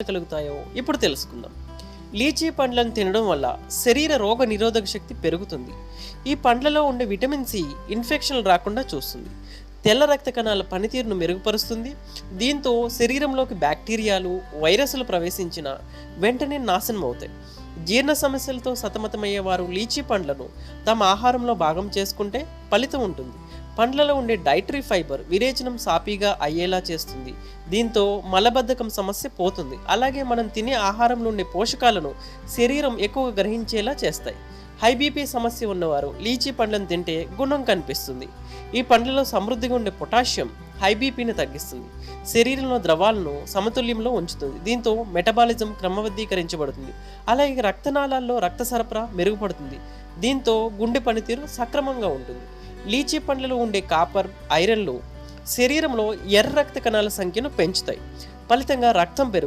కలుగుతాయో ఇప్పుడు తెలుసుకుందాం. లీచీ పండ్లను తినడం వల్ల శరీర రోగ నిరోధక శక్తి పెరుగుతుంది. ఈ పండ్లలో ఉండే విటమిన్ సి ఇన్ఫెక్షన్లు రాకుండా చూస్తుంది. తెల్ల రక్త కణాల పనితీరును మెరుగుపరుస్తుంది. దీంతో శరీరంలోకి బ్యాక్టీరియాలు, వైరస్లు ప్రవేశించిన వెంటనే నాశనం అవుతాయి. జీర్ణ సమస్యలతో సతమతమయ్యే వారు లీచీ పండ్లను తమ ఆహారంలో భాగం చేసుకుంటే ఫలితం ఉంటుంది. పండ్లలో ఉండే డైటరీ ఫైబర్ విరేచనం సాఫీగా అయ్యేలా చేస్తుంది. దీంతో మలబద్ధకం సమస్య పోతుంది. అలాగే మనం తినే ఆహారంలో ఉండే పోషకాలను శరీరం ఎక్కువగా గ్రహించేలా చేస్తాయి. హై బీపీ సమస్య ఉన్నవారు లీచీ పండ్లను తింటే గుణం కనిపిస్తుంది. ఈ పండ్లలో సమృద్ధిగా ఉండే పొటాషియం హై బీపీని తగ్గిస్తుంది. శరీరంలో ద్రవాలను సమతుల్యంలో ఉంచుతుంది. దీంతో మెటబాలిజం క్రమబద్ధీకరించబడుతుంది. అలాగే రక్తనాళాల్లో రక్త సరఫరా మెరుగుపడుతుంది. దీంతో గుండె పనితీరు సక్రమంగా ఉంటుంది. లీచీ పండ్లలో ఉండే కాపర్, ఐరన్లు శరీరంలో ఎర్ర రక్త కణాల సంఖ్యను పెంచుతాయి. ఫలితంగా రక్తం పెరుగుతుంది.